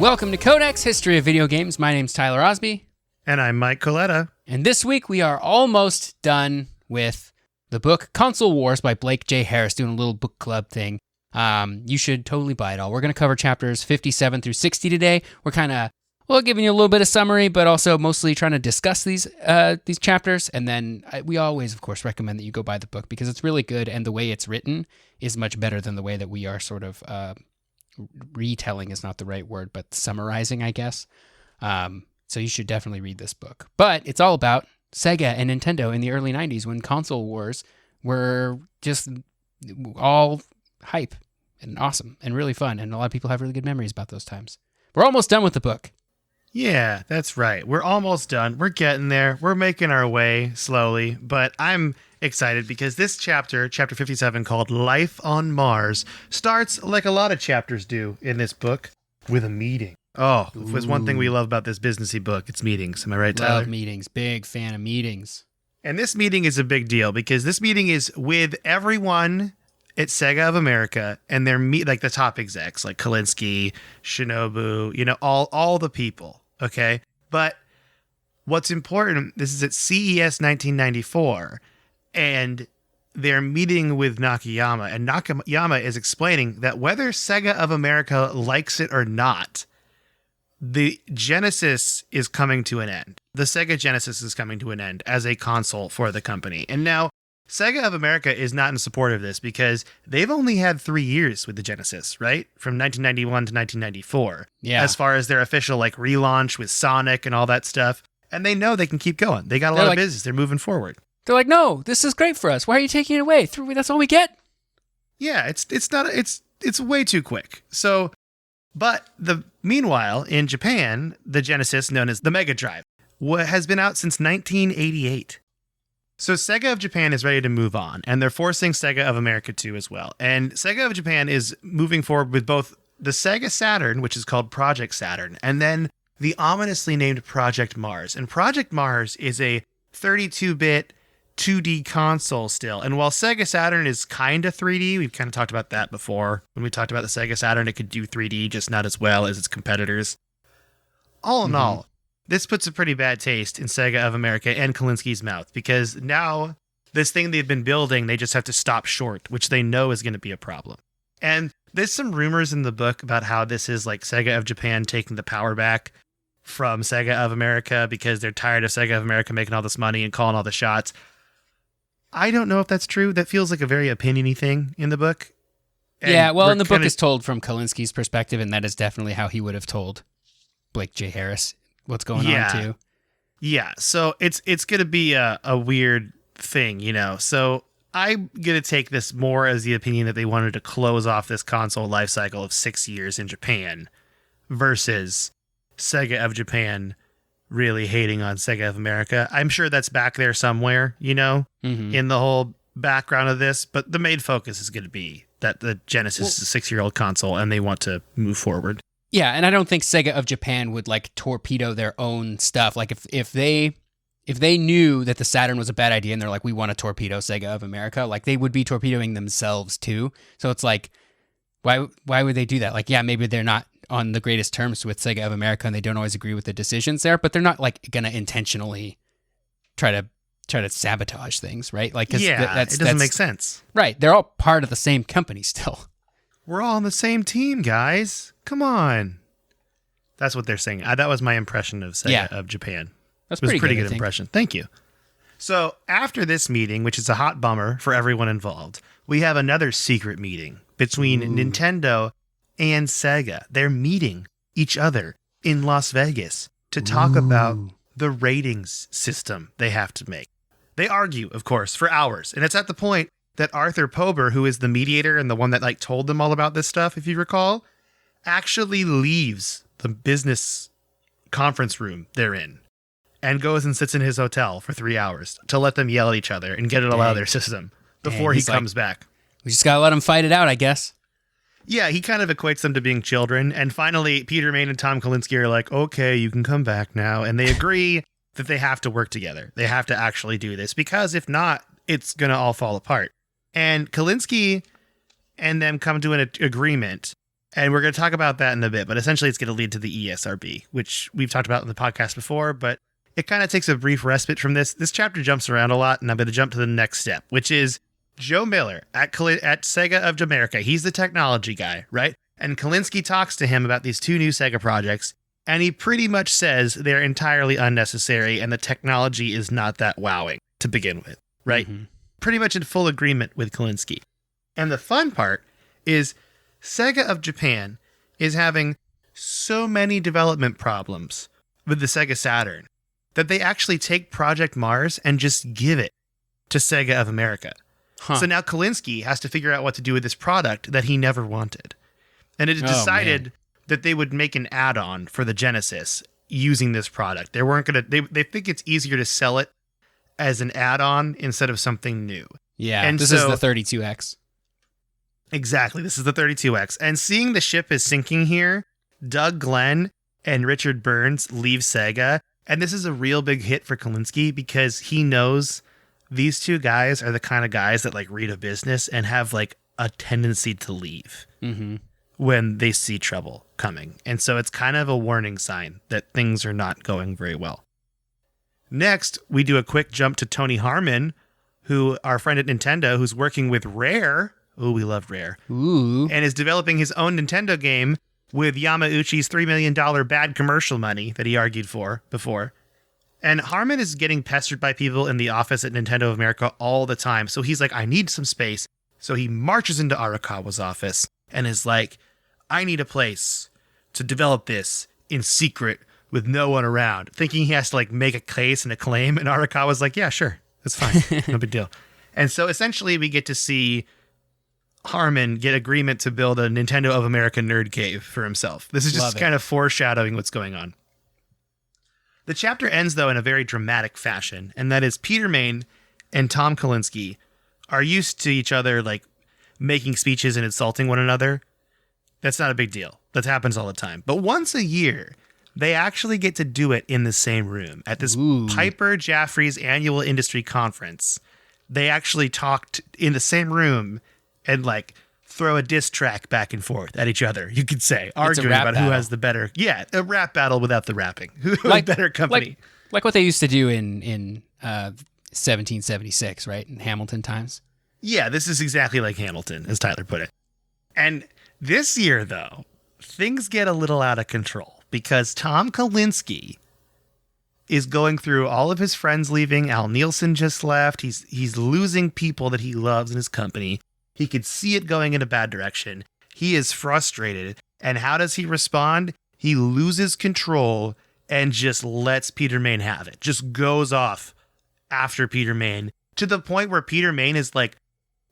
Welcome to Codex History of Video Games. My name's Tyler Osby. And I'm Mike Coletta. And this week we are almost done with the book Console Wars by Blake J. Harris, doing a little book club thing. You should totally buy it all. We're going to cover chapters 57 through 60 today. We're kind of, giving you a little bit of summary, but also mostly trying to discuss these chapters. And then we always, of course, recommend that you go buy the book because it's really good, and the way it's written is much better than the way that we are sort of retelling is not the right word, but summarizing, I guess. So you should definitely read this book. But it's all about Sega and Nintendo in the early 90s when console wars were just all hype and awesome and really fun. And a lot of people have really good memories about those times. We're almost done with the book. Yeah, that's right. We're almost done. We're getting there. We're making our way slowly. But I'm excited because this chapter 57, called Life on Mars, starts like a lot of chapters do in this book with a meeting. Oh, if there's one thing we love about this businessy book, it's meetings. Am I right, Tyler? Love meetings. Big fan of meetings. And this meeting is a big deal because this meeting is with everyone at Sega of America and their like the top execs like Kalinsky, Shinobu, all the people. Okay. But what's important, this is at CES 1994, and they're meeting with Nakayama, and Nakayama is explaining that whether Sega of America likes it or not, the Genesis is coming to an end. The Sega Genesis is coming to an end as a console for the company. And now Sega of America is not in support of this because they've only had 3 years with the Genesis, right? From 1991 to 1994. Yeah. As far as their official relaunch with Sonic and all that stuff. And they know they can keep going. They got a lot of business. They're moving forward. They're like, no, this is great for us. Why are you taking it away? That's all we get. Yeah, it's way too quick. So, but meanwhile, in Japan, the Genesis, known as the Mega Drive, has been out since 1988. So Sega of Japan is ready to move on, and they're forcing Sega of America to as well. And Sega of Japan is moving forward with both the Sega Saturn, which is called Project Saturn, and then the ominously named Project Mars. And Project Mars is a 32-bit 2D console still. And while Sega Saturn is kind of 3D, we've kind of talked about that before. When we talked about the Sega Saturn, it could do 3D, just not as well as its competitors. All in all, this puts a pretty bad taste in Sega of America and Kalinsky's mouth, because now this thing they've been building, they just have to stop short, which they know is going to be a problem. And there's some rumors in the book about how this is like Sega of Japan taking the power back from Sega of America because they're tired of Sega of America making all this money and calling all the shots. I don't know if that's true. That feels like a very opinion-y thing in the book. And the book is told from Kalinsky's perspective, and that is definitely how he would have told Blake J. Harris what's going on too. Yeah, so it's going to be a weird thing, So I'm going to take this more as the opinion that they wanted to close off this console life cycle of 6 years in Japan versus Sega of Japan really hating on Sega of America. I'm sure that's back there somewhere, in the whole background of this, but the main focus is going to be that the Genesis is a 6-year-old console and they want to move forward. Yeah, and I don't think Sega of Japan would torpedo their own stuff. Like if they knew that the Saturn was a bad idea and they're like, we want to torpedo Sega of America, they would be torpedoing themselves too. So it's like, why would they do that? Maybe they're not on the greatest terms with Sega of America and they don't always agree with the decisions there, but they're not going to intentionally try to sabotage things, right? It doesn't make sense. Right. They're all part of the same company still. We're all on the same team, guys. Come on. That's what they're saying. That was my impression of Sega of Japan. That's a pretty good impression. Thank you. So after this meeting, which is a hot bummer for everyone involved, we have another secret meeting between Nintendo and Sega. They're meeting each other in Las Vegas to talk about the ratings system they have to make. They argue, of course, for hours. And it's at the point that Arthur Pober, who is the mediator and the one that told them all about this stuff, if you recall, actually leaves the business conference room they're in and goes and sits in his hotel for 3 hours to let them yell at each other and get it all out of their system before he comes back. We just got to let them fight it out, I guess. Yeah, he kind of equates them to being children. And finally, Peter Main and Tom Kalinsky are like, okay, you can come back now. And they agree that they have to work together. They have to actually do this because if not, it's going to all fall apart. And Kalinsky and them come to an agreement And we're going to talk about that in a bit, but essentially it's going to lead to the ESRB, which we've talked about in the podcast before, but it kind of takes a brief respite from this. This chapter jumps around a lot, and I'm going to jump to the next step, which is Joe Miller at Sega of America. He's the technology guy, right? And Kalinske talks to him about these two new Sega projects, and he pretty much says they're entirely unnecessary and the technology is not that wowing to begin with, right? Mm-hmm. Pretty much in full agreement with Kalinske. And the fun part is Sega of Japan is having so many development problems with the Sega Saturn that they actually take Project Mars and just give it to Sega of America. Huh. So now Kalinske has to figure out what to do with this product that he never wanted. And it is decided that they would make an add-on for the Genesis using this product. They weren't going to, they think it's easier to sell it as an add-on instead of something new. Yeah, and this is the 32X. Exactly, this is the 32X. And seeing the ship is sinking here, Doug Glenn and Richard Burns leave Sega. And this is a real big hit for Kalinske because he knows these two guys are the kind of guys that like read a business and have like a tendency to leave when they see trouble coming. And so it's kind of a warning sign that things are not going very well. Next, we do a quick jump to Tony Harmon, who our friend at Nintendo, who's working with Rare. Ooh, we love Rare. Ooh. And is developing his own Nintendo game with Yamauchi's $3 million bad commercial money that he argued for before. And Harmon is getting pestered by people in the office at Nintendo of America all the time. So he's like, I need some space. So he marches into RoccoW's office and is like, I need a place to develop this in secret with no one around, thinking he has to like make a case and a claim. And RoccoW's like, yeah, sure. That's fine. No big deal. And so essentially we get to see Harmon get agreement to build a Nintendo of America nerd cave for himself. This is just kind of foreshadowing what's going on. The chapter ends, though, in a very dramatic fashion, and that is Peter Main and Tom Kalinske are used to each other, like, making speeches and insulting one another. That's not a big deal. That happens all the time. But once a year, they actually get to do it in the same room. At this Piper Jaffray's annual industry conference, they actually talked in the same room and like throw a diss track back and forth at each other, you could say, arguing about who has the better, a rap battle without the rapping, who like better company. Like what they used to do in 1776, right? In Hamilton times. Yeah, this is exactly like Hamilton, as Tyler put it. And this year, though, things get a little out of control because Tom Kalinske is going through all of his friends leaving. Al Nielsen just left. He's losing people that he loves in his company. He could see it going in a bad direction. He is frustrated. And how does he respond? He loses control and just lets Peter Main have it. Just goes off after Peter Main to the point where Peter Main is like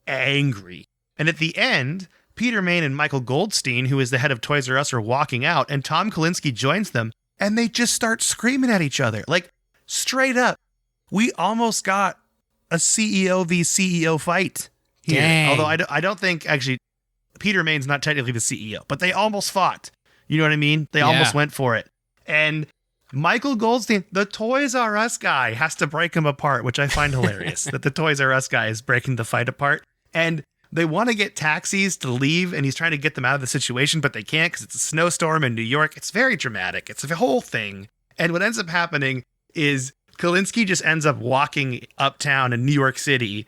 angry. And at the end, Peter Main and Michael Goldstein, who is the head of Toys R Us, are walking out and Tom Kalinske joins them and they just start screaming at each other. Like straight up, we almost got a CEO v CEO fight. Here. Dang. Although I don't think, actually, Peter Main's not technically the CEO, but they almost fought. You know what I mean? They almost went for it. And Michael Goldstein, the Toys R Us guy, has to break him apart, which I find hilarious, that the Toys R Us guy is breaking the fight apart. And they want to get taxis to leave, and he's trying to get them out of the situation, but they can't because it's a snowstorm in New York. It's very dramatic. It's a whole thing. And what ends up happening is Kalinske just ends up walking uptown in New York City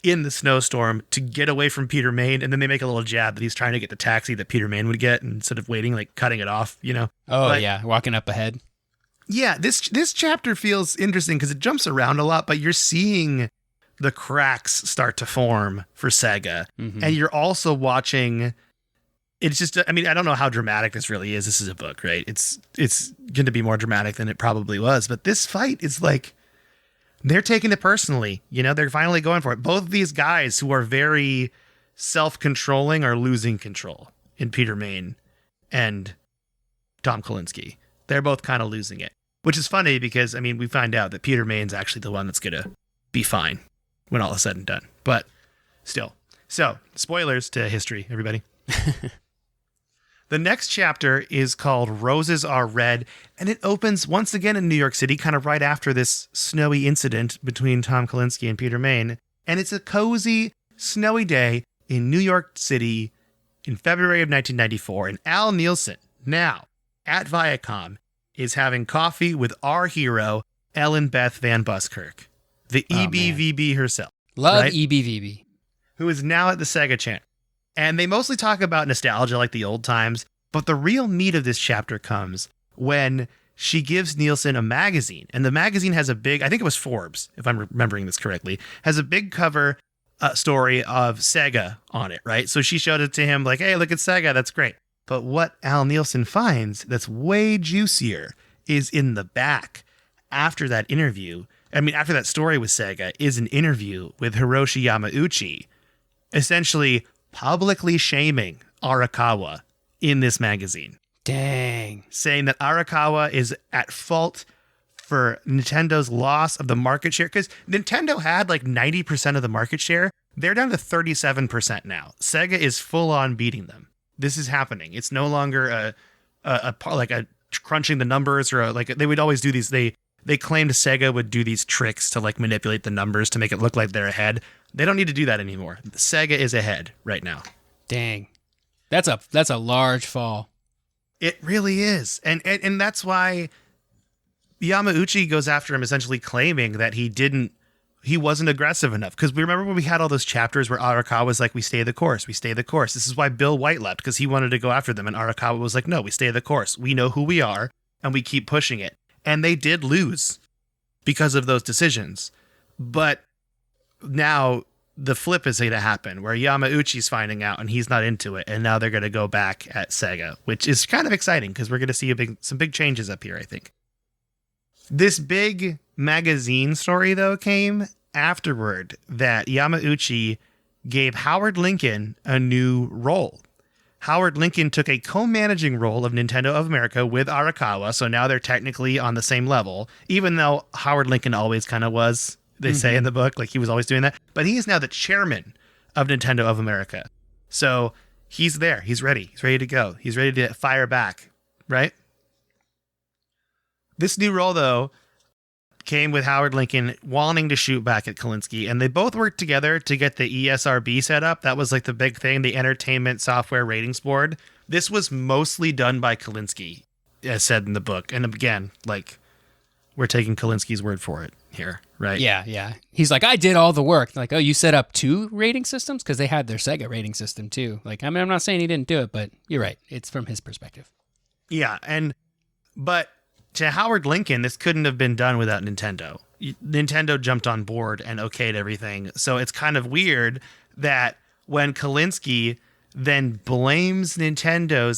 in the snowstorm to get away from Peter Main, and then they make a little jab that he's trying to get the taxi that Peter Main would get instead of waiting, like cutting it off, you know? Oh, but, walking up ahead. Yeah, this chapter feels interesting because it jumps around a lot, but you're seeing the cracks start to form for Sega, and you're also watching. It's just, I mean, I don't know how dramatic this really is. This is a book, right? It's going to be more dramatic than it probably was, but this fight is like, they're taking it personally. You know, they're finally going for it. Both of these guys who are very self-controlling are losing control in Peter Main and Tom Kalinske. They're both kind of losing it, which is funny because, I mean, we find out that Peter Main's actually the one that's going to be fine when all is said and done. But still. So, spoilers to history, everybody. The next chapter is called Roses Are Red, and it opens once again in New York City, kind of right after this snowy incident between Tom Kalinske and Peter Main. And it's a cozy, snowy day in New York City in February of 1994, and Al Nielsen, now at Viacom, is having coffee with our hero, Ellen Beth Van Buskirk, the EBVB herself. Love right? EBVB. Who is now at the Sega channel. And they mostly talk about nostalgia like the old times, but the real meat of this chapter comes when she gives Nielsen a magazine. And the magazine has a big, I think it was Forbes, if I'm remembering this correctly, has a big cover story of Sega on it, right? So she showed it to him like, hey, look at Sega, that's great. But what Al Nielsen finds that's way juicier is in the back after that interview. I mean, after that story with Sega is an interview with Hiroshi Yamauchi, essentially publicly shaming Arakawa in this magazine. Dang. Saying that Arakawa is at fault for Nintendo's loss of the market share. Because Nintendo had like 90% of the market share. They're down to 37% now. Sega is full on beating them. This is happening. It's no longer a crunching the numbers or like they would always do these. They claimed Sega would do these tricks to like manipulate the numbers to make it look like they're ahead. They don't need to do that anymore. Sega is ahead right now. Dang. That's a large fall. It really is. And that's why Yamauchi goes after him, essentially claiming that he wasn't aggressive enough. Because we remember when we had all those chapters where Arakawa was like, we stay the course. This is why Bill White left, because he wanted to go after them. And Arakawa was like, no, we stay the course. We know who we are and we keep pushing it. And they did lose because of those decisions. But now the flip is going to happen where Yamauchi's finding out and he's not into it. And now they're going to go back at Sega, which is kind of exciting because we're going to see some big changes up here, I think. This big magazine story, though, came afterward that Yamauchi gave Howard Lincoln a new role. Howard Lincoln took a co-managing role of Nintendo of America with Arakawa, so now they're technically on the same level, even though Howard Lincoln always kind of was, they say in the book, like he was always doing that. But he is now the chairman of Nintendo of America. So he's there. He's ready. He's ready to go. He's ready to fire back, right? This new role, though, came with Howard Lincoln wanting to shoot back at Kalinsky, and they both worked together to get the ESRB set up. That was like the big thing, the Entertainment Software Ratings Board. This was mostly done by Kalinsky, as said in the book. And again, like, we're taking Kalinsky's word for it here, right? Yeah. He's like, I did all the work. Like, oh, you set up 2 rating systems? Because they had their Sega rating system, too. Like, I mean, I'm not saying he didn't do it, but you're right. It's from his perspective. Yeah, but to Howard Lincoln, this couldn't have been done without Nintendo. Nintendo jumped on board and okayed everything. So it's kind of weird that when Kalinsky then blames Nintendo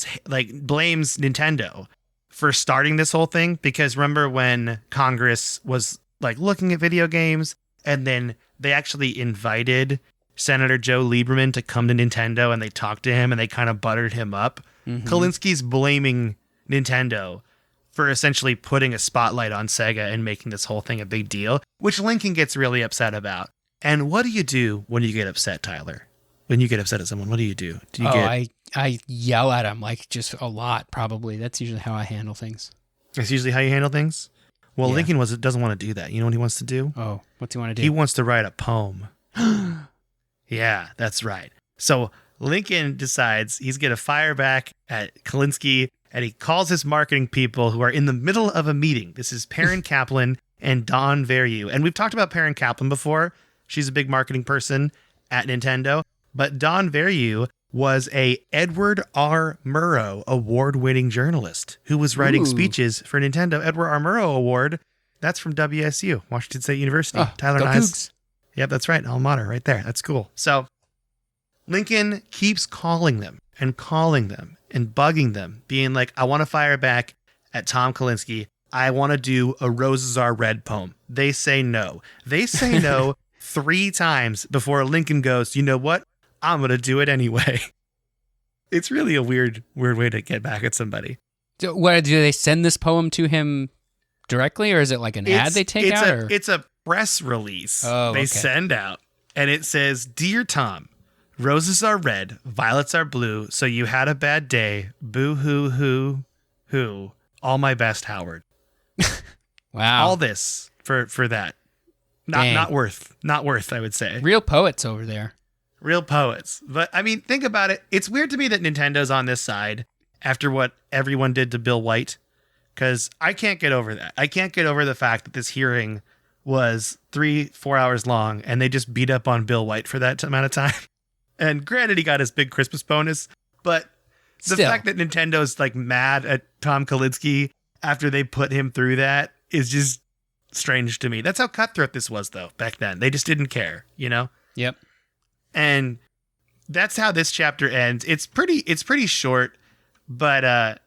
for starting this whole thing, because remember when Congress was like looking at video games and then they actually invited Senator Joe Lieberman to come to Nintendo and they talked to him and they kind of buttered him up. Kalinsky's blaming Nintendo for essentially putting a spotlight on Sega and making this whole thing a big deal, which Lincoln gets really upset about. And what do you do when you get upset, Tyler? When you get upset at someone, what do you do? I yell at him, like, just a lot, probably. That's usually how I handle things. That's usually how you handle things? Well, Yeah. Lincoln doesn't want to do that. You know what he wants to do? Oh, what's he want to do? He wants to write a poem. Yeah, that's right. So Lincoln decides he's going to fire back at Kalinsky, and he calls his marketing people who are in the middle of a meeting. This is Perrin Kaplan and Dawn Verrieu. And we've talked about Perrin Kaplan before. She's a big marketing person at Nintendo. But Dawn Verrieu was a Edward R. Murrow award-winning journalist who was writing speeches for Nintendo. Edward R. Murrow Award, that's from WSU, Washington State University. Tyler and I's. Yep, that's right. Alma mater right there. That's cool. So Lincoln keeps calling them and bugging them, being like, I want to fire back at Tom Kalinsky. I want to do a Roses Are Red poem. They say no. They say no 3 times before Lincoln goes, you know what? I'm going to do it anyway. It's really a weird way to get back at somebody. Do they send this poem to him directly, or is it like an ad they take out? It's a press release they send out, and it says, Dear Tom, roses are red, violets are blue, so you had a bad day. Boo hoo hoo. All my best, Howard. Wow. All this for that. Not worth, I would say. Real poets over there. Real poets. But I mean, think about it. It's weird to me that Nintendo's on this side after what everyone did to Bill White, because I can't get over that. I can't get over the fact that this hearing was 3-4 hours long and they just beat up on Bill White for that amount of time. And granted, he got his big Christmas bonus, but the fact that Nintendo's like mad at Tom Kalinske after they put him through that is just strange to me. That's how cutthroat this was, though, back then. They just didn't care, you know? Yep. And that's how this chapter ends. It's pretty short, but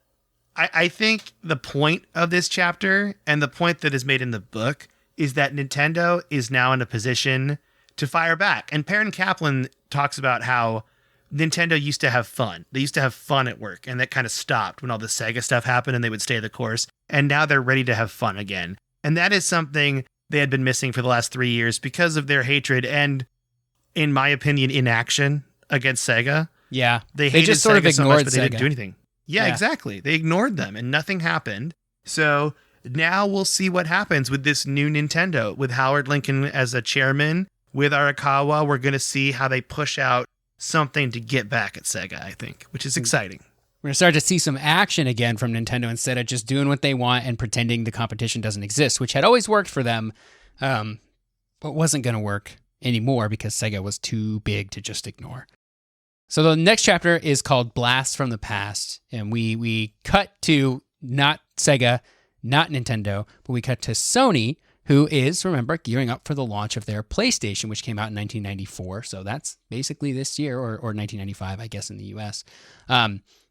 I think the point of this chapter and the point that is made in the book is that Nintendo is now in a position to fire back. And Perrin Kaplan talks about how Nintendo used to have fun. They used to have fun at work, and that kind of stopped when all the Sega stuff happened and they would stay the course. And now they're ready to have fun again. And that is something they had been missing for the last 3 years because of their hatred and, in my opinion, inaction against Sega. Yeah. They hated just sort Sega of so ignored much, but they Sega. didn't do anything. Yeah, exactly. They ignored them and nothing happened. So now we'll see what happens with this new Nintendo, with Howard Lincoln as a chairman, with RoccoW. We're going to see how they push out something to get back at Sega, I think, which is exciting. We're going to start to see some action again from Nintendo instead of just doing what they want and pretending the competition doesn't exist, which had always worked for them, but wasn't going to work anymore because Sega was too big to just ignore. So the next chapter is called Blast from the Past, and we cut to not Sega, not Nintendo, but we cut to Sony, who is, remember, gearing up for the launch of their PlayStation, which came out in 1994. So that's basically this year, or 1995, I guess, in the US.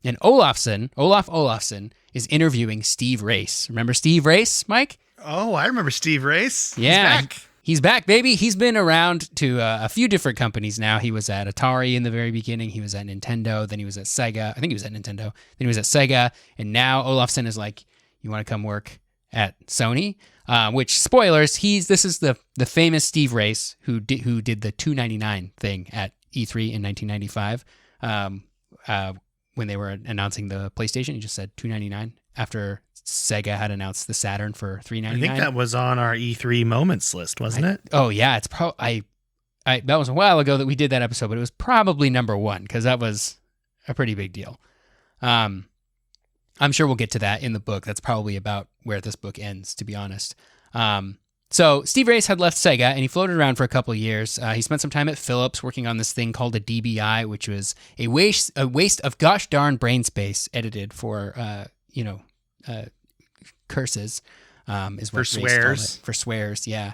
And Olaf Olafsson is interviewing Steve Race. Remember Steve Race, Mike? Oh, I remember Steve Race. Yeah. He's back, baby. He's been around to a few different companies now. He was at Atari in the very beginning. He was at Nintendo. Then he was at Sega. I think he was at Nintendo. Then he was at Sega. And now Olafsson is like, you want to come work at Sony? Which, spoilers, this is the famous Steve Race who did the $2.99 thing at E3 in 1995. When they were announcing the PlayStation, he just said $2.99 after Sega had announced the Saturn for $3.99. I think that was on our E3 moments list, wasn't it? Oh yeah, it's that was a while ago that we did that episode, but it was probably number one because that was a pretty big deal. I'm sure we'll get to that in the book. That's probably about where this book ends, to be honest. So Steve Race had left Sega and he floated around for a couple of years. He spent some time at Philips working on this thing called a DBI, which was a waste of gosh darn brain space edited for curses. Is what for Race called swears. it. For swears, yeah.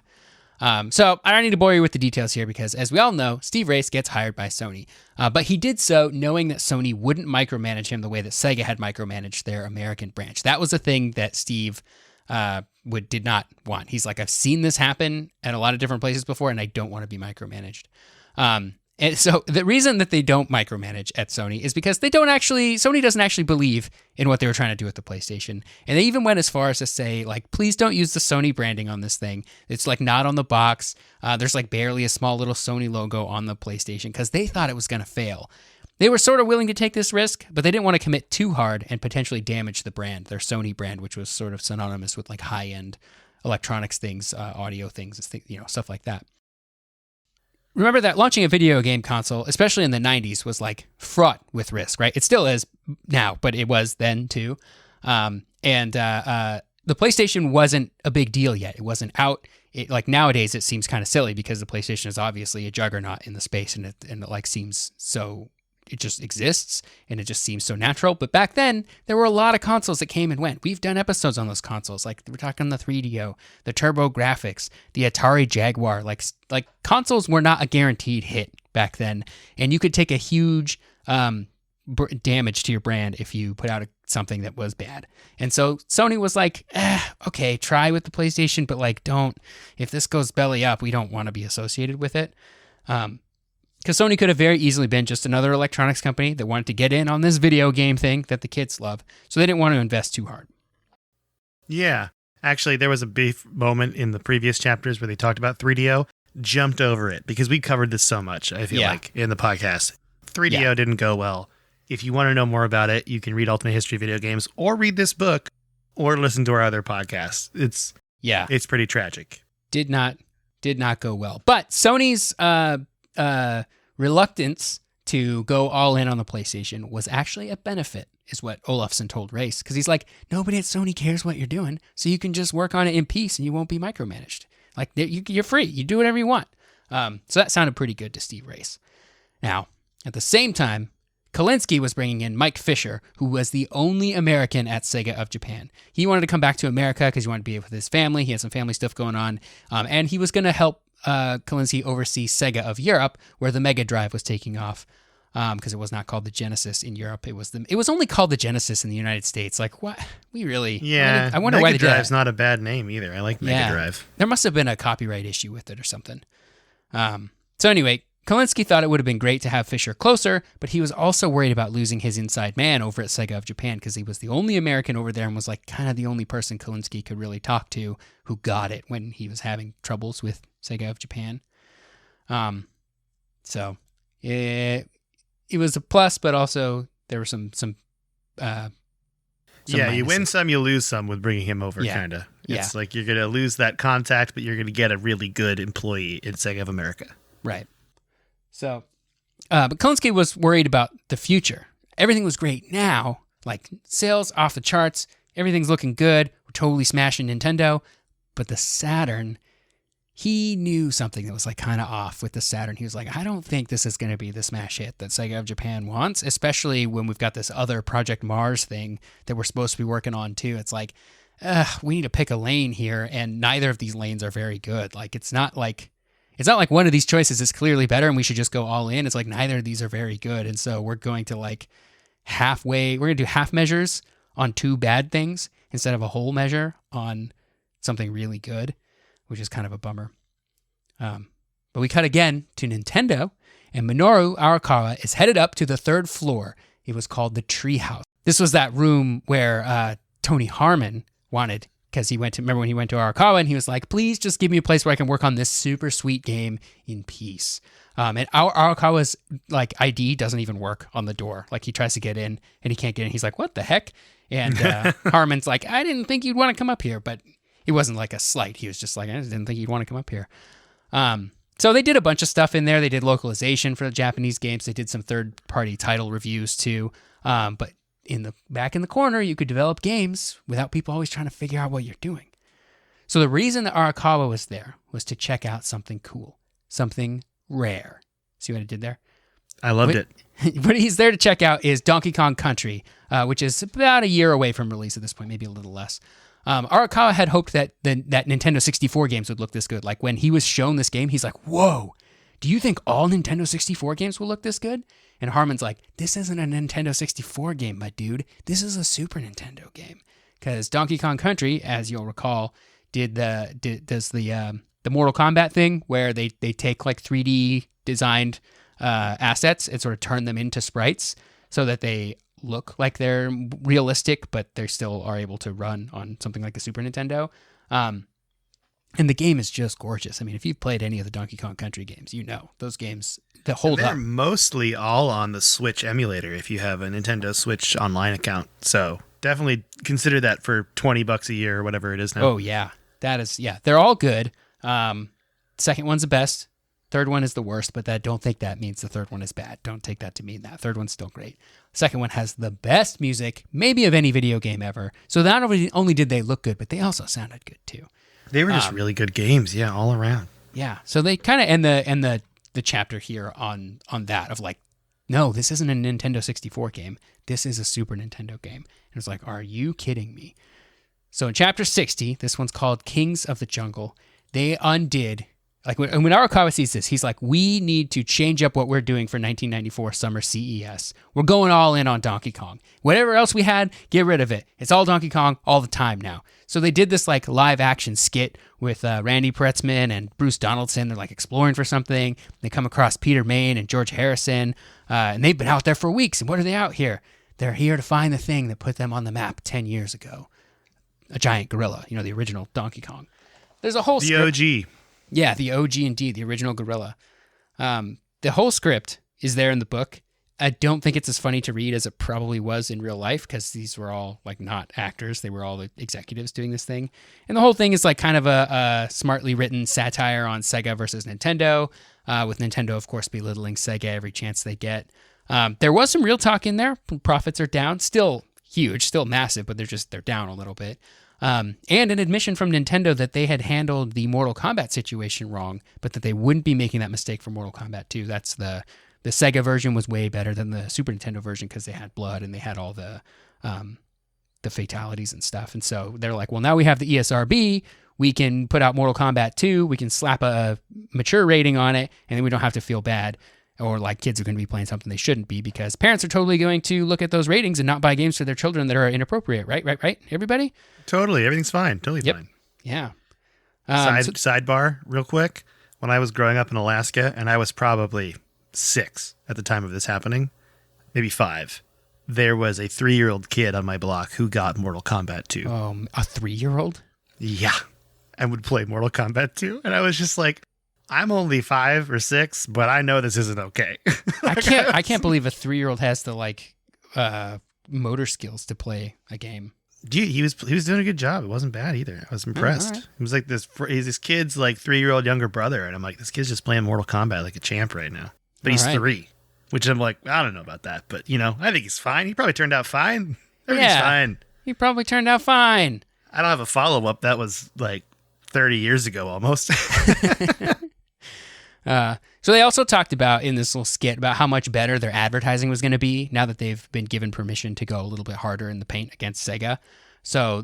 So I don't need to bore you with the details here because, as we all know, Steve Race gets hired by Sony. But he did so knowing that Sony wouldn't micromanage him the way that Sega had micromanaged their American branch. That was the thing that Steve did not want. He's like, I've seen this happen at a lot of different places before, and I don't want to be micromanaged. And so the reason that they don't micromanage at Sony is because Sony doesn't actually believe in what they were trying to do with the PlayStation. And they even went as far as to say, like, please don't use the Sony branding on this thing. It's like not on the box. There's like barely a small little Sony logo on the PlayStation because they thought it was going to fail. They were sort of willing to take this risk, but they didn't want to commit too hard and potentially damage the brand, their Sony brand, which was sort of synonymous with like high-end electronics things, audio things, stuff like that. Remember that launching a video game console, especially in the 90s, was like fraught with risk, right? It still is now, but it was then too. And the PlayStation wasn't a big deal yet. It wasn't out. Like nowadays, it seems kind of silly because the PlayStation is obviously a juggernaut in the space, and it like seems so. It just exists, and it just seems so natural. But back then, there were a lot of consoles that came and went. We've done episodes on those consoles. Like, we're talking the 3DO, the Turbo Graphics, the Atari Jaguar. Like consoles were not a guaranteed hit back then. And you could take a huge damage to your brand if you put out something that was bad. And so Sony was like, okay, try with the PlayStation, but like, don't. If this goes belly up, we don't want to be associated with it. Because Sony could have very easily been just another electronics company that wanted to get in on this video game thing that the kids love. So they didn't want to invest too hard. Yeah. Actually, there was a brief moment in the previous chapters where they talked about 3DO, jumped over it because we covered this so much, I feel like, in the podcast. 3DO didn't go well. If you want to know more about it, you can read Ultimate History of Video Games or read this book or listen to our other podcasts. It's pretty tragic. Did not go well. But Sony's reluctance to go all in on the PlayStation was actually a benefit, is what Olafsson told Race. Because he's like, nobody at Sony cares what you're doing, so you can just work on it in peace and you won't be micromanaged. Like, you're free. You do whatever you want. So that sounded pretty good to Steve Race. Now, at the same time, Kalinske was bringing in Mike Fisher, who was the only American at Sega of Japan. He wanted to come back to America because he wanted to be with his family. He had some family stuff going on. And he was going to help Kalinske oversee Sega of Europe, where the Mega Drive was taking off. Because it was not called the Genesis in Europe. It was only called the Genesis in the United States. Like, what? We really... Yeah. I wonder why they did that. Mega Drive's not a bad name either. I like Mega Drive. There must have been a copyright issue with it or something. So anyway, Kalinske thought it would have been great to have Fisher closer, but he was also worried about losing his inside man over at Sega of Japan because he was the only American over there and was like kind of the only person Kalinske could really talk to who got it when he was having troubles with Sega of Japan. So it was a plus, but also there were some you win some, you lose some with bringing him over, kind of. It's like you're going to lose that contact, but you're going to get a really good employee in Sega of America. Right. So, but Kalinske was worried about the future. Everything was great now, like sales off the charts, everything's looking good, we're totally smashing Nintendo, but the Saturn, he knew something that was like kind of off with the Saturn. He was like, I don't think this is going to be the smash hit that Sega of Japan wants, especially when we've got this other Project Mars thing that we're supposed to be working on too. It's like, we need to pick a lane here, and neither of these lanes are very good. Like, it's not like one of these choices is clearly better and we should just go all in. It's like neither of these are very good. And so we're going to we're going to do half measures on two bad things instead of a whole measure on something really good, which is kind of a bummer. But we cut again to Nintendo, and Minoru Arakawa is headed up to the third floor. It was called the Treehouse. This was that room where Tony Harmon wanted, because remember when he went to Arakawa and he was like, please just give me a place where I can work on this super sweet game in peace. And Arakawa's like ID doesn't even work on the door. Like he tries to get in and he can't get in. He's like, what the heck? And Harmon's like, I didn't think you'd want to come up here. But it wasn't like a slight. He was just like, I just didn't think you'd want to come up here. So they did a bunch of stuff in there. They did localization for the Japanese games. They did some third-party title reviews too. But back in the corner, you could develop games without people always trying to figure out what you're doing. So the reason that Arakawa was there was to check out something cool, something rare. See what I did there? I loved it. What he's there to check out is Donkey Kong Country, which is about a year away from release at this point, maybe a little less. Arakawa had hoped that that Nintendo 64 games would look this good. Like when he was shown this game, he's like, whoa, do you think all Nintendo 64 games will look this good? And Harmon's like, this isn't a Nintendo 64 game, my dude. This is a Super Nintendo game. Because Donkey Kong Country, as you'll recall, does the Mortal Kombat thing where they take like 3D designed assets and sort of turn them into sprites so that they look like they're realistic, but they still are able to run on something like the Super Nintendo. And the game is just gorgeous. I mean, if you've played any of the Donkey Kong Country games, you know those games that hold up. They're mostly all on the Switch emulator if you have a Nintendo Switch online account. So definitely consider that for $20 a year or whatever it is now. Oh, yeah. They're all good. Second one's the best. Third one is the worst, but don't think that means the third one is bad. Don't take that to mean that. Third one's still great. Second one has the best music, maybe of any video game ever. So not only did they look good, but they also sounded good too. They were just really good games, yeah, all around. Yeah, so they kind of end the chapter here on that of like, no, this isn't a Nintendo 64 game. This is a Super Nintendo game. And it's like, are you kidding me? So in chapter 60, this one's called Kings of the Jungle. They undid, like when Arakawa sees this, he's like, we need to change up what we're doing for 1994 Summer CES. We're going all in on Donkey Kong. Whatever else we had, get rid of it. It's all Donkey Kong all the time now. So they did this like live action skit with Randy Pretzman and Bruce Donaldson. They're like exploring for something. They come across Peter Main and George Harrison, and they've been out there for weeks. And what are they out here? They're here to find the thing that put them on the map 10 years ago. A giant gorilla, the original Donkey Kong. There's a whole script. The OG. Yeah, the OG indeed, the original gorilla. The whole script is there in the book. I don't think it's as funny to read as it probably was in real life because these were all like not actors. They were all the executives doing this thing. And the whole thing is like kind of a smartly written satire on Sega versus Nintendo, with Nintendo, of course, belittling Sega every chance they get. There was some real talk in there. Profits are down. Still huge, still massive, but they're down a little bit. And an admission from Nintendo that they had handled the Mortal Kombat situation wrong, but that they wouldn't be making that mistake for Mortal Kombat 2. That's the Sega version was way better than the Super Nintendo version because they had blood and they had all the fatalities and stuff. And so they're like, well, now we have the ESRB. We can put out Mortal Kombat 2. We can slap a mature rating on it, and then we don't have to feel bad or like kids are going to be playing something they shouldn't be because parents are totally going to look at those ratings and not buy games for their children that are inappropriate. Right? Everybody? Totally. Everything's fine. Totally fine. Yeah. Sidebar, real quick. When I was growing up in Alaska, and I was probably 6 at the time of this happening, maybe 5, there was a 3-year-old kid on my block who got Mortal Kombat 2. A 3-year-old? Yeah. And would play Mortal Kombat 2. And I was just like, I'm only 5 or 6, but I know this isn't okay. I can't believe a 3-year-old has the motor skills to play a game. Dude, he was doing a good job. It wasn't bad either. I was impressed. Right. He was like he's this kid's like 3-year-old younger brother, and I'm like, this kid's just playing Mortal Kombat like a champ right now. But he's 3, which I'm like, I don't know about that, but I think he's fine. He probably turned out fine. Everything's fine. He probably turned out fine. I don't have a follow up. That was like 30 years ago almost. So they also talked about in this little skit about how much better their advertising was going to be now that they've been given permission to go a little bit harder in the paint against Sega. So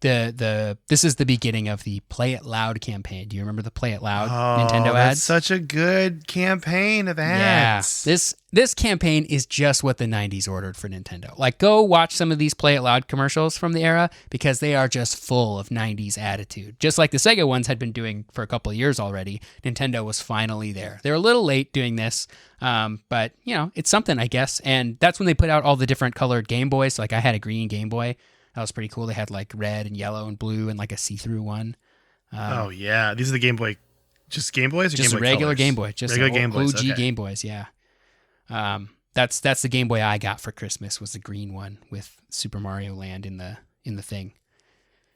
this is the beginning of the Play It Loud campaign. Do you remember the Play It Loud Nintendo ads? That's such a good campaign of ads. Yeah. This campaign is just what the 90s ordered for Nintendo. Like, go watch some of these Play It Loud commercials from the era because they are just full of 90s attitude. Just like the Sega ones had been doing for a couple of years already, Nintendo was finally there. They're a little late doing this, but, it's something, I guess. And that's when they put out all the different colored Game Boys. Like, I had a green Game Boy. That was pretty cool. They had like red and yellow and blue and like a see-through one. Oh yeah, these are the Game Boy, just Game Boys, or just Game Boy a regular Colors? Game Boy, just regular Game Boys, OG Game Boys. Yeah, that's the Game Boy I got for Christmas. Was the green one with Super Mario Land in the thing.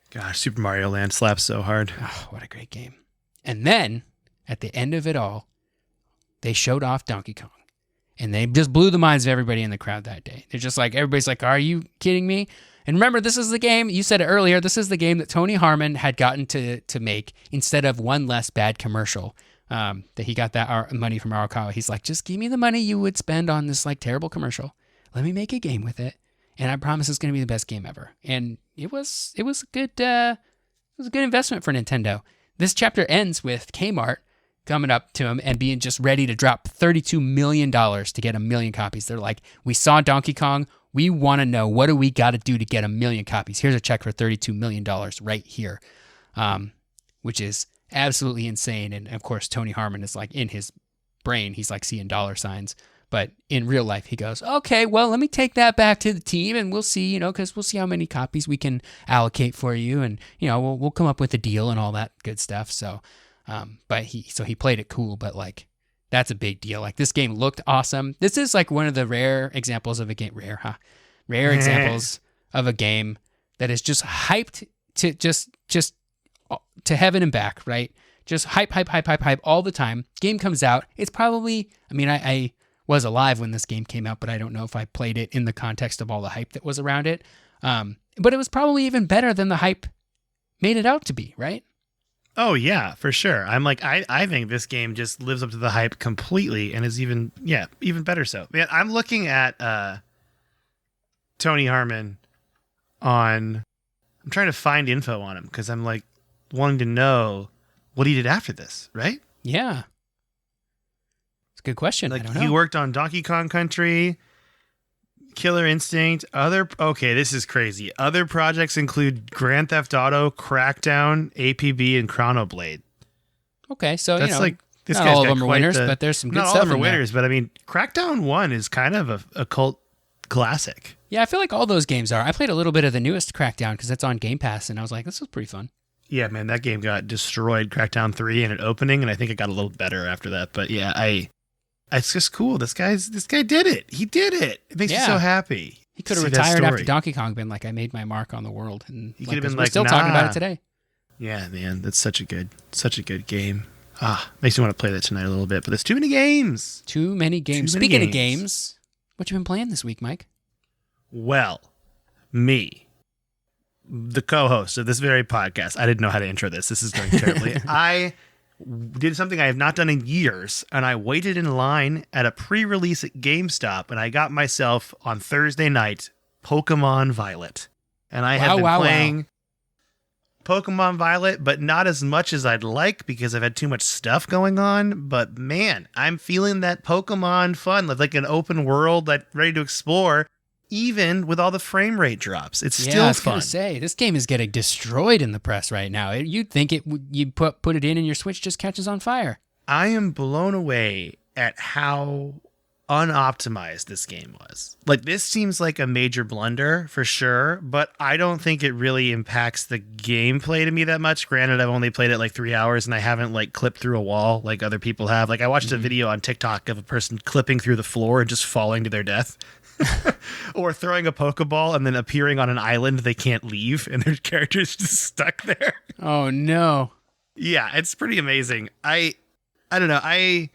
Gosh, Super Mario Land slaps so hard. Oh, what a great game! And then at the end of it all, they showed off Donkey Kong, and they just blew the minds of everybody in the crowd that day. They're just like, everybody's like, "Are you kidding me?" And remember, this is the game, you said it earlier, this is the game that Tony Harmon had gotten to make instead of one less bad commercial. That he got that money from RoccoW. He's like, just give me the money you would spend on this like terrible commercial. Let me make a game with it, and I promise it's going to be the best game ever. And it was a good investment for Nintendo. This chapter ends with Kmart coming up to him and being just ready to drop $32 million to get 1 million copies. They're like, we saw Donkey Kong. We want to know, what do we got to do to get 1 million copies? Here's a check for $32 million right here, which is absolutely insane. And of course, Tony Harmon is like, in his brain, he's like seeing dollar signs. But in real life, he goes, okay, well, let me take that back to the team and we'll see, because we'll see how many copies we can allocate for you. And, we'll come up with a deal and all that good stuff. So, but he played it cool, but like, that's a big deal. Like, this game looked awesome. This is like one of the rare examples of a game, rare examples of a game that is just hyped to just to heaven and back, right? Just hype all the time. Game comes out. It's probably, I was alive when this game came out, but I don't know if I played it in the context of all the hype that was around it. But it was probably even better than the hype made it out to be, right? Oh yeah, for sure. I'm like, I think this game just lives up to the hype completely and is even better so. Man, I'm looking at Tony Harmon I'm trying to find info on him because I'm like wanting to know what he did after this, right? Yeah. It's a good question. Like, I don't know. he worked on Donkey Kong Country, Killer Instinct, this is crazy. Other projects include Grand Theft Auto, Crackdown, APB, and Chrono Blade. Okay, so that's like, this not guy's all of got them are quite winners, but there's some good not stuff. all of them are in there. winners, but Crackdown 1 is kind of a cult classic. Yeah, I feel like all those games are. I played a little bit of the newest Crackdown because it's on Game Pass, and I was like, this was pretty fun. Yeah, man, that game got destroyed, Crackdown 3, in an opening, and I think it got a little better after that. But yeah, It's just cool. This guy did it. He did it. It makes me so happy. He could have retired after Donkey Kong, been like, I made my mark on the world. And he could have been we're like, still talking about it today. Yeah, man, that's such a good game. Makes me want to play that tonight a little bit, but there's too many games. Speaking of games, what you been playing this week, Mike? Well, me, the co-host of this very podcast, I didn't know how to intro this. This is going terribly. I did something I have not done in years, and I waited in line at a pre-release at GameStop, and I got myself on Thursday night Pokemon Violet. And I have been playing Pokemon Violet, but not as much as I'd like because I've had too much stuff going on. But man, I'm feeling that Pokemon fun, like an open world, like ready to explore, even with all the frame rate drops. It's still fun. I was gonna say, this game is getting destroyed in the press right now. You'd think you put it in and your Switch just catches on fire. I am blown away at how unoptimized this game was. Like, this seems like a major blunder for sure, but I don't think it really impacts the gameplay to me that much. Granted, I've only played it like 3 hours and I haven't like clipped through a wall like other people have. Like, I watched a video on TikTok of a person clipping through the floor and just falling to their death. Or throwing a Pokeball and then appearing on an island they can't leave and their character's just stuck there. Oh no. Yeah, it's pretty amazing. I don't know. I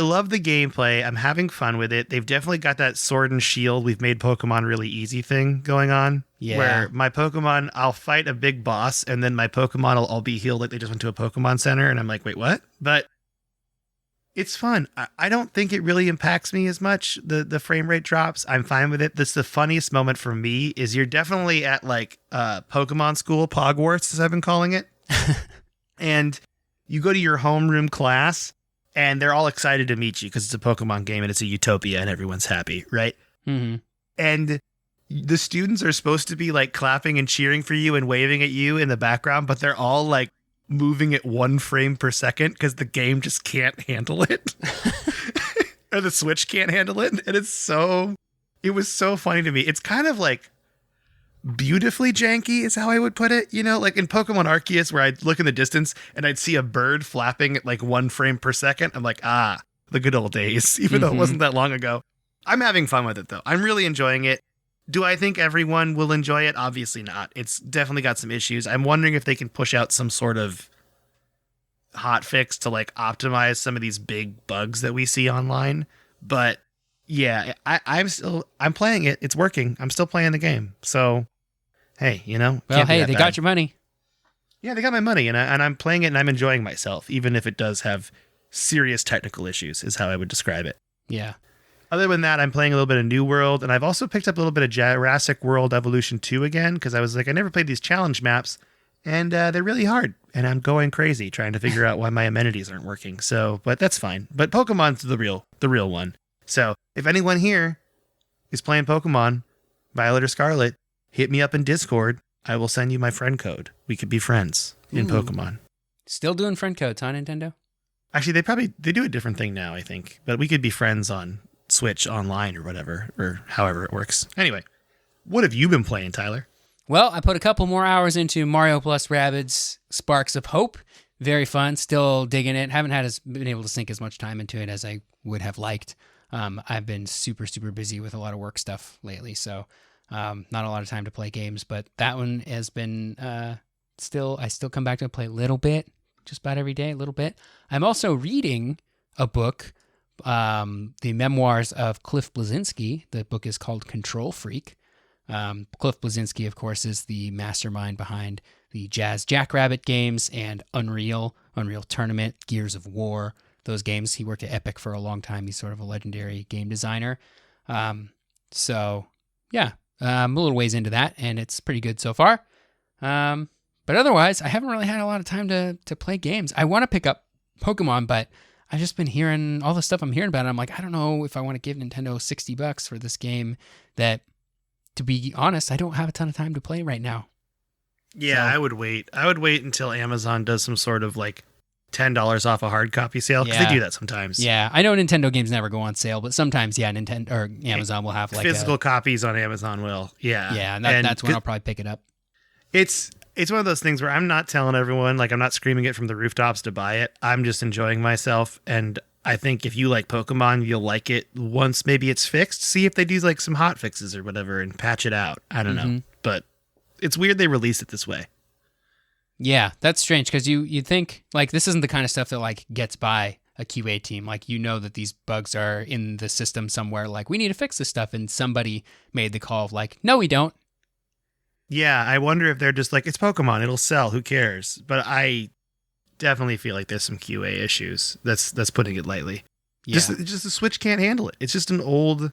love the gameplay. I'm having fun with it. They've definitely got that sword and shield, we've made Pokemon really easy thing going on. Yeah. Where my Pokemon, I'll fight a big boss and then my Pokemon will all be healed like they just went to a Pokemon Center. And I'm like, wait, what? But it's fun. I don't think it really impacts me as much, the frame rate drops. I'm fine with it. That's the funniest moment for me is you're definitely at like Pokemon school, Pogwarts, as I've been calling it. And you go to your homeroom class and they're all excited to meet you because it's a Pokemon game and it's a utopia and everyone's happy, right? Mm-hmm. And the students are supposed to be like clapping and cheering for you and waving at you in the background, but they're all like moving at 1 frame per second because the game just can't handle it. Or the Switch can't handle it. And it was so funny to me. It's kind of like beautifully janky is how I would put it. You know, like in Pokemon Arceus where I'd look in the distance and I'd see a bird flapping at like 1 frame per second. I'm like, the good old days, even though it wasn't that long ago. I'm having fun with it though. I'm really enjoying it. Do I think everyone will enjoy it? Obviously not. It's definitely got some issues. I'm wondering if they can push out some sort of hot fix to like optimize some of these big bugs that we see online. But yeah, I'm playing it. It's working. I'm still playing the game. So, hey, you know. Well, hey, they got your money. Yeah, they got my money and I'm playing it and I'm enjoying myself, even if it does have serious technical issues is how I would describe it. Yeah. Other than that, I'm playing a little bit of New World, and I've also picked up a little bit of Jurassic World Evolution 2 again, because I was like, I never played these challenge maps, and they're really hard, and I'm going crazy trying to figure out why my amenities aren't working. So, but that's fine. But Pokemon's the real one. So, if anyone here is playing Pokemon, Violet or Scarlet, hit me up in Discord. I will send you my friend code. We could be friends in Pokemon. Still doing friend codes, huh, Nintendo? Actually, they do a different thing now, I think. But we could be friends on Switch online or whatever, or however it works. Anyway, what have you been playing, Tyler? Well, I put a couple more hours into Mario plus Rabbids Sparks of Hope. Very fun. Still digging it. Haven't been able to sink as much time into it as I would have liked. I've been super, super busy with a lot of work stuff lately, so not a lot of time to play games. But that one has been I still come back to play a little bit, just about every day, a little bit. I'm also reading a book, the memoirs of Cliff Bleszinski. The book is called Control Freak. Cliff Bleszinski, of course, is the mastermind behind the Jazz Jackrabbit games and Unreal Tournament, Gears of War, those games. He worked at Epic for a long time. He's sort of a legendary game designer. So yeah, I'm a little ways into that, and it's pretty good so far. But otherwise, I haven't really had a lot of time to play games. I want to pick up Pokemon, but I've just been hearing all the stuff I'm hearing about it. I'm like, I don't know if I want to give Nintendo $60 for this game that, to be honest, I don't have a ton of time to play right now. Yeah, so I would wait. I would wait until Amazon does some sort of like $10 off a hard copy sale, because they do that sometimes. Yeah, I know Nintendo games never go on sale, but sometimes, yeah, Nintendo or Amazon will have like physical copies on Amazon will. Yeah. Yeah, and that's when I'll probably pick it up. It's one of those things where I'm not telling everyone, like I'm not screaming it from the rooftops to buy it. I'm just enjoying myself, and I think if you like Pokemon, you'll like it once maybe it's fixed. See if they do like some hot fixes or whatever and patch it out. I don't know. But it's weird they released it this way. Yeah, that's strange because you think like this isn't the kind of stuff that like gets by a QA team. Like you know that these bugs are in the system somewhere. Like we need to fix this stuff, and somebody made the call of like, no, we don't. Yeah, I wonder if they're just like, it's Pokemon, it'll sell, who cares? But I definitely feel like there's some QA issues. That's putting it lightly. Yeah. Just the Switch can't handle it. It's just an old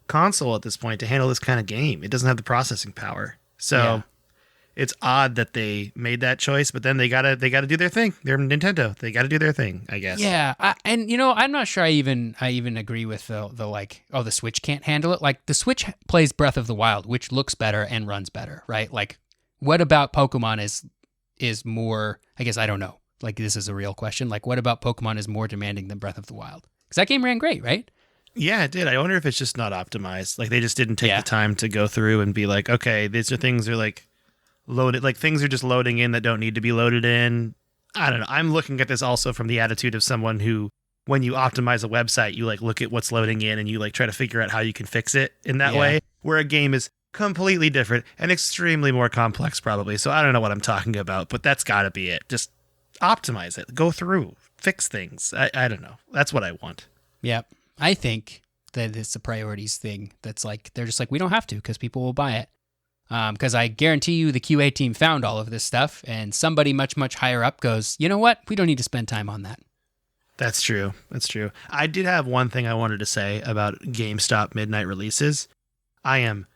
console at this point to handle this kind of game. It doesn't have the processing power. So it's odd that they made that choice, but then they gotta do their thing. They're Nintendo. They gotta do their thing, I guess. Yeah, and I'm not sure I even agree with the like, oh, the Switch can't handle it. Like the Switch plays Breath of the Wild, which looks better and runs better, right? Like, what about Pokemon is more? I guess I don't know. Like this is a real question. Like, what about Pokemon is more demanding than Breath of the Wild? Because that game ran great, right? Yeah, it did. I wonder if it's just not optimized. Like they just didn't take the time to go through and be like, okay, these are things are like loaded, like things are just loading in that don't need to be loaded in. I don't know. I'm looking at this also from the attitude of someone who, when you optimize a website, you like look at what's loading in and you like try to figure out how you can fix it in that way, where a game is completely different and extremely more complex probably. So I don't know what I'm talking about, but that's got to be it. Just optimize it, go through, fix things. I don't know. That's what I want. Yeah. I think that it's a priorities thing. That's like, they're just like, we don't have to because people will buy it. Because I guarantee you the QA team found all of this stuff and somebody much, much higher up goes, you know what? We don't need to spend time on that. That's true. That's true. I did have one thing I wanted to say about GameStop midnight releases. I am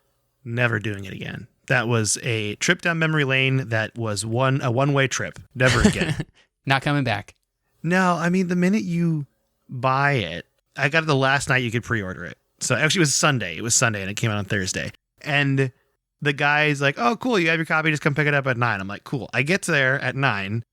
never doing it again. That was a trip down memory lane that was a one-way trip. Never again. Not coming back. No, I mean, the minute you buy it, I got it the last night you could pre-order it. So actually it was Sunday. It was Sunday and it came out on Thursday. And the guy's like, oh, cool, you have your copy, just come pick it up at 9. I'm like, cool. I get there at 9,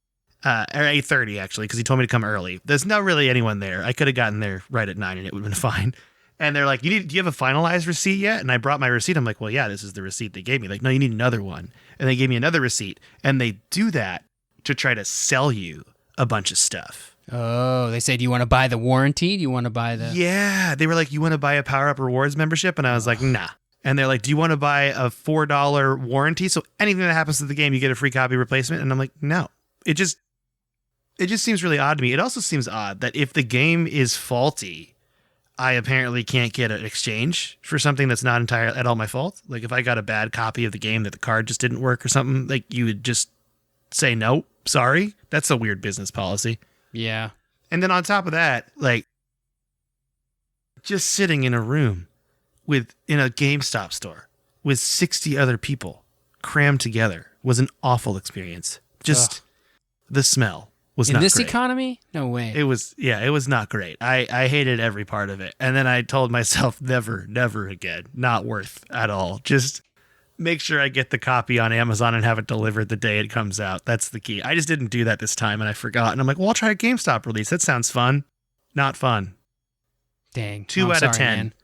or 8:30 actually, because he told me to come early. There's not really anyone there. I could have gotten there right at 9 and it would have been fine. And they're like, do you have a finalized receipt yet? And I brought my receipt. I'm like, well, yeah, this is the receipt they gave me. Like, no, you need another one. And they gave me another receipt. And they do that to try to sell you a bunch of stuff. Oh, they say, do you want to buy the warranty? Do you want to buy the... Yeah, they were like, you want to buy a Power Up Rewards membership? And I was like, nah. And they're like, do you want to buy a $4 warranty? So anything that happens to the game, you get a free copy replacement? And I'm like, no. It just seems really odd to me. It also seems odd that if the game is faulty, I apparently can't get an exchange for something that's not entirely at all my fault. Like if I got a bad copy of the game that the card just didn't work or something, like you would just say, no, sorry. That's a weird business policy. Yeah. And then on top of that, like just sitting in a room in a GameStop store with 60 other people crammed together was an awful experience. Just the smell was not great. In this economy? No way. It was not great. I hated every part of it. And then I told myself, never again. Not worth at all. Just make sure I get the copy on Amazon and have it delivered the day it comes out. That's the key. I just didn't do that this time and I forgot. And I'm like, well, I'll try a GameStop release. That sounds fun. Not fun. Dang. 2 out of 10.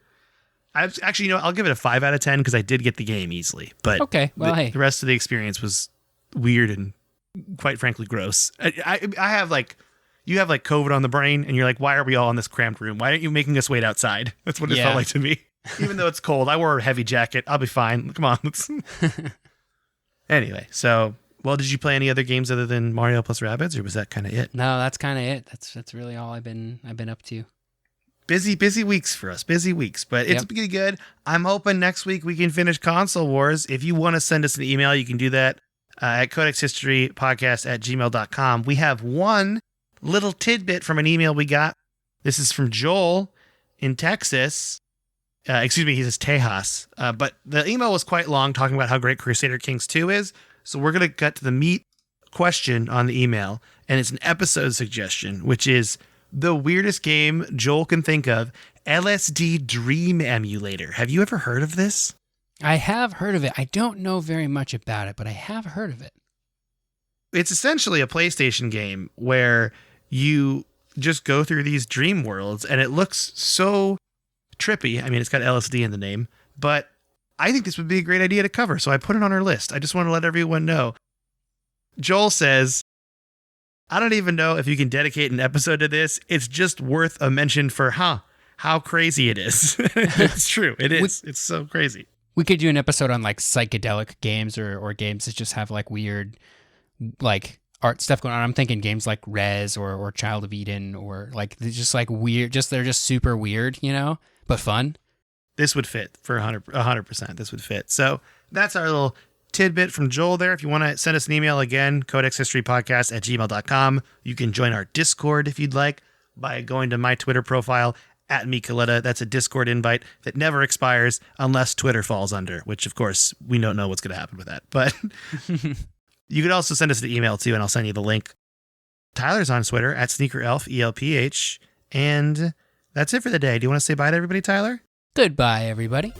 Actually, I'll give it a 5 out of 10 because I did get the game easily. But okay, well, the rest of the experience was weird and quite frankly gross. I have like, you have like COVID on the brain and you're like, why are we all in this cramped room? Why aren't you making us wait outside? That's what it felt like to me. Even though it's cold, I wore a heavy jacket. I'll be fine. Come on. Anyway, so, well, did you play any other games other than Mario plus Rabbids, or was that kind of it? No, that's kind of it. That's really all I've been up to. Busy weeks for us. Busy weeks, but it's pretty good. I'm hoping next week we can finish Console Wars. If you want to send us an email, you can do that at codexhistorypodcast@gmail.com. We have one little tidbit from an email we got. This is from Joel in Texas. He says Tejas. But the email was quite long, talking about how great Crusader Kings 2 is. So we're going to get to the meat question on the email. And it's an episode suggestion, which is the weirdest game Joel can think of, LSD Dream Emulator. Have you ever heard of this? I have heard of it. I don't know very much about it, but I have heard of it. It's essentially a PlayStation game where you just go through these dream worlds, and it looks so trippy. I mean, it's got LSD in the name, but I think this would be a great idea to cover, so I put it on our list. I just want to let everyone know. Joel says, I don't even know if you can dedicate an episode to this. It's just worth a mention for how crazy it is. It's true. It is. It's so crazy. We could do an episode on like psychedelic games or games that just have like weird like art stuff going on. I'm thinking games like Rez or Child of Eden or like just like weird, they're just super weird, but fun. This would fit for 100%. This would fit. So that's our little tidbit from Joel there. If you want to send us an email again, codexhistorypodcast@gmail.com. You can join our Discord if you'd like by going to my Twitter profile @MeColetta. That's a Discord invite that never expires unless Twitter falls under, which of course we don't know what's going to happen with that. But you could also send us the email too, and I'll send you the link. Tyler's on Twitter @SneakerElf, ELPH. And that's it for the day. Do you want to say bye to everybody, Tyler? Goodbye, everybody.